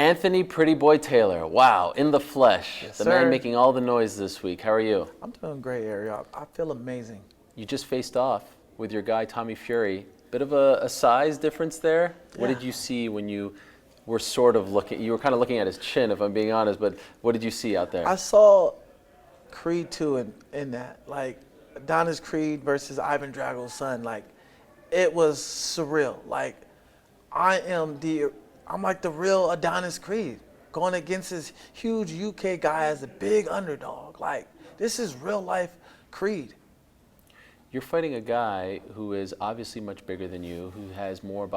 Anthony Pretty Boy Taylor. Wow, in the flesh. Yes, the sir. man making all the noise this week. How are you? I'm doing great, Ariel. I feel amazing. You just faced off with your guy, Tommy Fury. Bit of a size difference there. What Yeah. did you see when you were sort of looking, you were kind of looking at his chin, if I'm being honest, but what did you see out there? I saw Creed 2 in that. Like, Adonis Creed versus Ivan Drago's son. Like, it was surreal. Like, I'm like the real Adonis Creed going against this huge UK guy as a big underdog. Like, this is real life Creed. You're fighting a guy who is obviously much bigger than you, who has more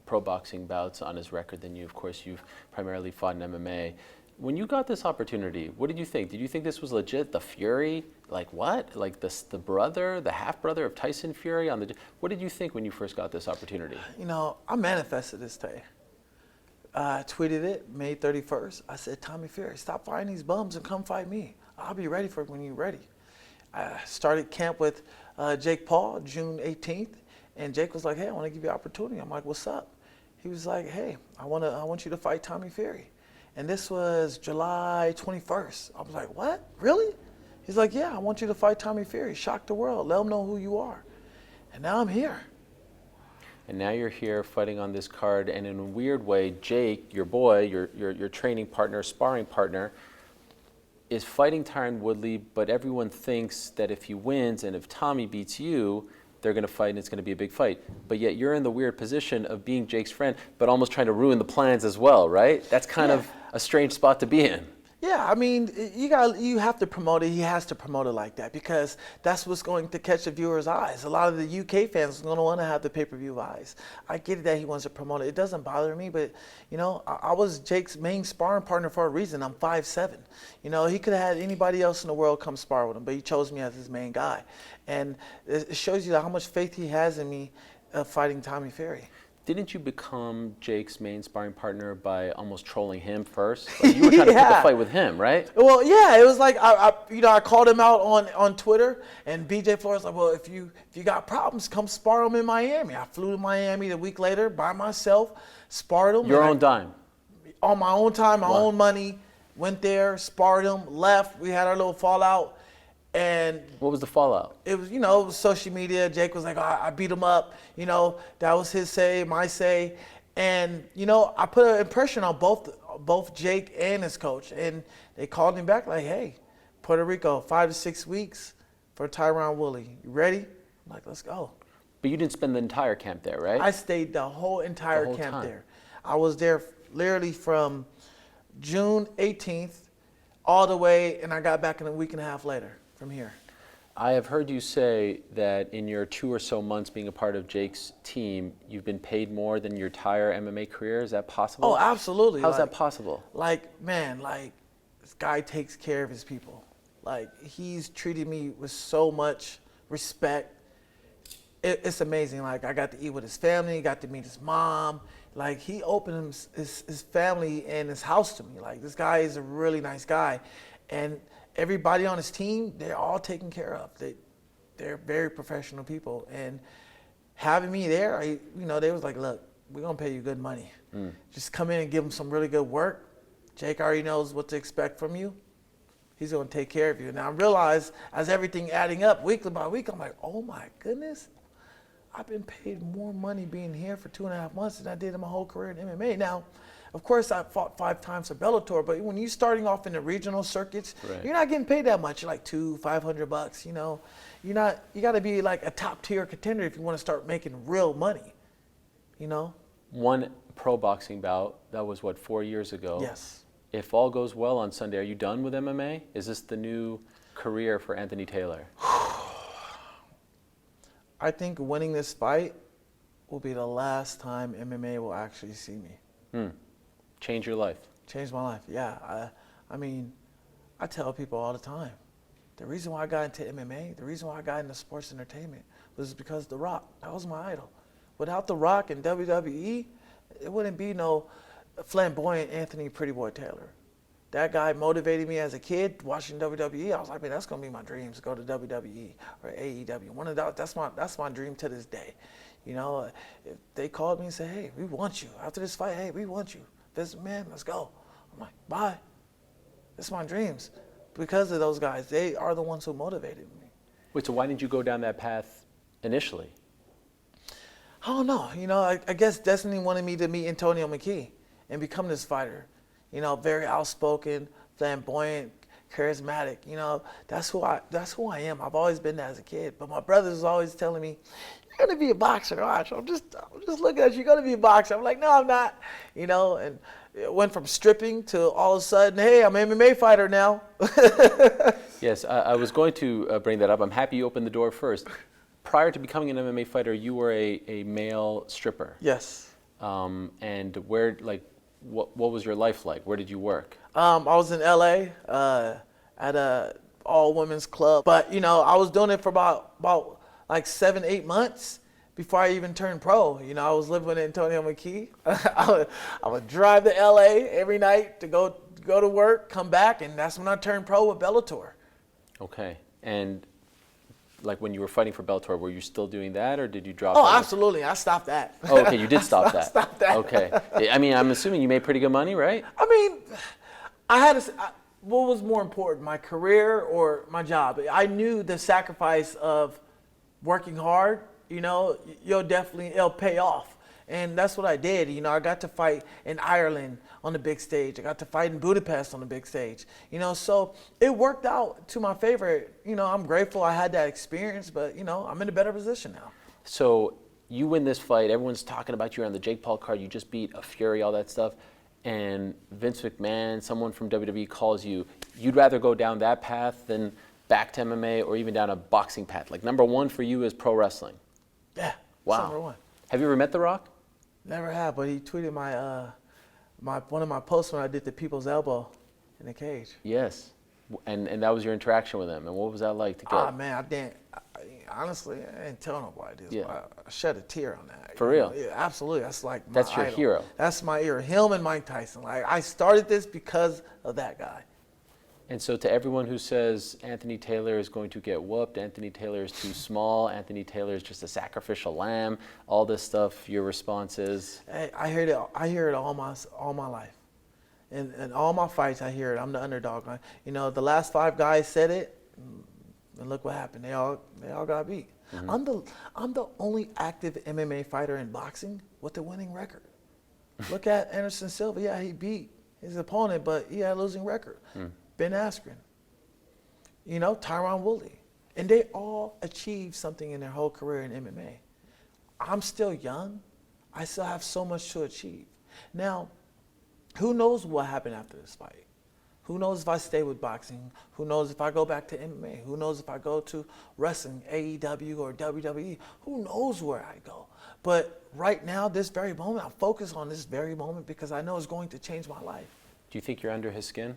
pro boxing bouts on his record than you. Of course, you've primarily fought in MMA. When you got this opportunity, what did you think? Did you think this was legit? The Fury? Like what? Like the brother, the half-brother of Tyson Fury? What did you think when you first got this opportunity? You know, I manifested this day. I tweeted it May 31st. I said, Tommy Fury, stop fighting these bums and come fight me. I'll be ready for it when you're ready. I started camp with Jake Paul June 18th, and Jake was like, hey, I want to give you an opportunity. I'm like, what's up? He was like, hey, I want you to fight Tommy Fury. And this was July 21st. I was like, what? Really? He's like, yeah, I want you to fight Tommy Fury. Shock the world. Let them know who you are. And now I'm here. And now you're here fighting on this card, and in a weird way, Jake, your boy, your training partner, sparring partner, is fighting Tyron Woodley, but everyone thinks that if he wins and if Tommy beats you, they're going to fight and it's going to be a big fight. But yet you're in the weird position of being Jake's friend, but almost trying to ruin the plans as well, right? That's kind of a strange spot to be in. Yeah, I mean, you have to promote it. He has to promote it like that because that's what's going to catch the viewers' eyes. A lot of the UK fans are going to want to have the pay-per-view eyes. I get it that he wants to promote it. It doesn't bother me, but, you know, I was Jake's main sparring partner for a reason. I'm 5'7". You know, he could have had anybody else in the world come spar with him, but he chose me as his main guy. And it shows you how much faith he has in me fighting Tommy Fury. Didn't you become Jake's main sparring partner by almost trolling him first? Like you were trying to pick a fight with him, right? Well, yeah, it was like I called him out on Twitter, and BJ Flores like, well, if you got problems, come spar him in Miami. I flew to Miami a week later by myself, sparred him. Your own dime. On my own time, my own money. Went there, sparred him, left. We had our little fallout. And what was the fallout? It was, you know, social media. Jake was like, oh, I beat him up. You know, that was his say, my say. And, you know, I put an impression on both Jake and his coach. And they called him back like, hey, Puerto Rico, 5 to 6 weeks for Tyron Woodley. You ready? I'm like, let's go. But you didn't spend the entire camp there, right? I stayed the whole entire camp there. I was there literally from June 18th all the way, and I got back in a week and a half later. From here. I have heard you say that in your 2 or so months being a part of Jake's team, you've been paid more than your entire MMA career. Is that possible? Oh, absolutely. How's that possible? Like, man, like, this guy takes care of his people. Like, he's treated me with so much respect. It's amazing. Like, I got to eat with his family, got to meet his mom. Like, he opened his family and his house to me. Like, this guy is a really nice guy. And everybody on his team, they're all taken care of. They're very professional people. And having me there, you know, they was like, look, we're going to pay you good money. Just come in and give him some really good work. Jake already knows what to expect from you. He's going to take care of you. Now, I realize as everything adding up week by week, I'm like, oh, my goodness. I've been paid more money being here for 2.5 months than I did in my whole career in MMA. Now, of course, I fought 5 times for Bellator, but when you're starting off in the regional circuits, You're not getting paid that much. You're like $500, you know. You got to be like a top tier contender if you want to start making real money, you know. One pro boxing bout, that was what, 4 years ago? Yes. If all goes well on Sunday, are you done with MMA? Is this the new career for Anthony Taylor? I think winning this fight will be the last time MMA will actually see me. Change your life. Changed my life, yeah. I mean, I tell people all the time, the reason why I got into MMA, the reason why I got into sports entertainment was because The Rock. That was my idol. Without The Rock and WWE, it wouldn't be no flamboyant Anthony Pretty Boy Taylor. That guy motivated me as a kid watching WWE. I was like, man, that's gonna be my dream to go to WWE or AEW. That's my dream to this day. You know, if they called me and said, hey, we want you. After this fight, hey, we want you. Vince McMahon, let's go. I'm like, bye. It's my dreams. Because of those guys, they are the ones who motivated me. Wait, so why didn't you go down that path initially? I don't know. I guess destiny wanted me to meet Antonio McKee and become this fighter. Very outspoken, flamboyant, charismatic. That's who I am. I've always been that as a kid. But my brothers was always telling me, "You're gonna be a boxer, watch. I'm just looking at you. You're gonna be a boxer." I'm like, "No, I'm not." And it went from stripping to all of a sudden, hey, I'm an MMA fighter now. Yes, I was going to bring that up. I'm happy you opened the door first. Prior to becoming an MMA fighter, you were a male stripper. Yes. And where, what was your life like? Where did you work? I was in LA at a all women's club, but I was doing it for about like 7-8 months before I even turned pro. I was living with Antonio McKee. I would drive to LA every night to go to work, come back, and that's when I turned pro with Bellator. Okay, and like when you were fighting for Bellator, were you still doing that, or did you drop? Oh, absolutely. I stopped that. Oh, okay, you did stop that. Stop that. Okay, I mean, I'm assuming you made pretty good money, right? I mean, what was more important, my career or my job? I knew the sacrifice of working hard, it'll pay off. And that's what I did. I got to fight in Ireland on the big stage. I got to fight in Budapest on the big stage. So it worked out to my favor. I'm grateful I had that experience, but, I'm in a better position now. So you win this fight. Everyone's talking about you on the Jake Paul card. You just beat a Fury, all that stuff. And Vince McMahon, someone from WWE calls you. You'd rather go down that path than back to MMA or even down a boxing path. Like number one for you is pro wrestling. Yeah. Wow. Number one. Have you ever met The Rock? Never have, but he tweeted one of my posts when I did the people's elbow in the cage. Yes. And that was your interaction with him. And what was that like to get? Ah, man, honestly, I didn't tell nobody this. Yeah. I shed a tear on that. For real? Yeah, absolutely. That's like my That's your idol. hero. That's my hero. Him and Mike Tyson. Like, I started this because of that guy. And so to everyone who says Anthony Taylor is going to get whooped, Anthony Taylor is too small, Anthony Taylor is just a sacrificial lamb, all this stuff, your response is? Hey, I hear it all my life. In all my fights, I hear it. I'm the underdog. The last 5 guys said it, and look what happened. They all got beat. Mm-hmm. I'm the only active MMA fighter in boxing with a winning record. Look at Anderson Silva. Yeah, he beat his opponent, but he had a losing record. Ben Askren, Tyron Woodley. And they all achieved something in their whole career in MMA. I'm still young. I still have so much to achieve. Now, who knows what happened after this fight? Who knows if I stay with boxing? Who knows if I go back to MMA? Who knows if I go to wrestling, AEW or WWE? Who knows where I go? But right now, this very moment, I'm focused on this very moment because I know it's going to change my life. Do you think you're under his skin?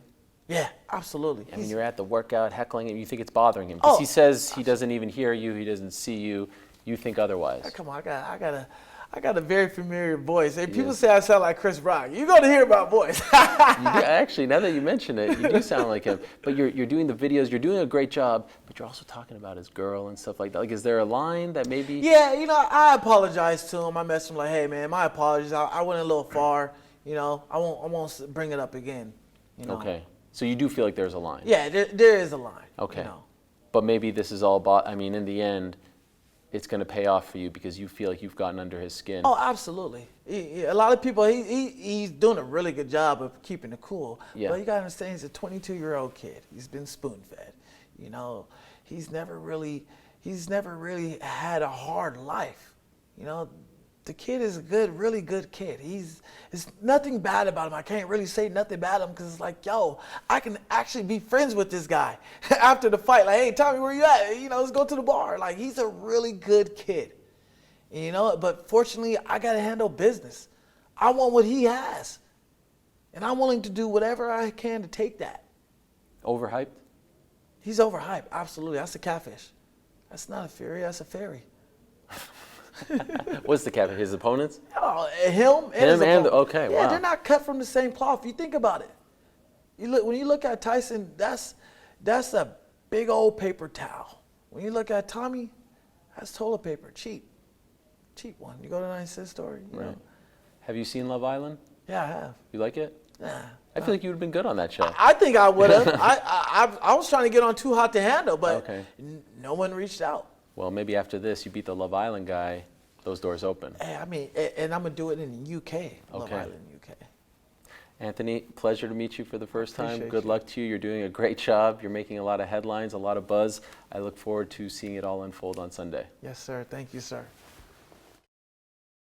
Yeah, absolutely. I mean, you're at the workout heckling him. You think it's bothering him because he says he doesn't even hear you. He doesn't see you. You think otherwise. Come on, I got a very familiar voice. Hey, people say I sound like Chris Rock. You're going to hear my voice. Actually, now that you mention it, you do sound like him. But you're doing the videos. You're doing a great job. But you're also talking about his girl and stuff like that. Like, is there a line that maybe? Yeah, I apologize to him. I messaged him like, hey, man, my apologies. I went a little far. I won't bring it up again. Okay. So you do feel like there's a line? Yeah, there is a line. Okay. But maybe this is all I mean, in the end, it's going to pay off for you because you feel like you've gotten under his skin. Oh, absolutely. A lot of people, he's doing a really good job of keeping it cool. Yeah. But you got to understand, he's a 22-year-old kid. He's been spoon-fed. He's never really had a hard life. The kid is a really good kid. There's nothing bad about him. I can't really say nothing bad about him because it's like, I can actually be friends with this guy after the fight. Like, hey, Tommy, where you at? Let's go to the bar. Like, he's a really good kid. But fortunately, I got to handle business. I want what he has. And I'm willing to do whatever I can to take that. Overhyped? He's overhyped, absolutely. That's a catfish. That's not a fury, that's a fairy. What's the catfish? His opponents? Oh, him and his opponent. Okay, yeah, wow. They're not cut from the same cloth. You think about it. When you look at Tyson, that's a big old paper towel. When you look at Tommy, that's toilet paper, cheap one. You go to a 9-cent store, you know. Have you seen Love Island? Yeah, I have. You like it? Nah. I feel like you would have been good on that show. I think I would have. I was trying to get on Too Hot to Handle, but Okay. no one reached out. Well, maybe after this, you beat the Love Island guy, those doors open. Hey, I mean, and I'm gonna do it in the UK, Love Okay. Island, UK. Anthony, pleasure to meet you for the first time. Appreciate Good you. luck to you. You're doing a great job. You're making a lot of headlines, a lot of buzz. I look forward to seeing it all unfold on Sunday. Yes, sir. Thank you, sir.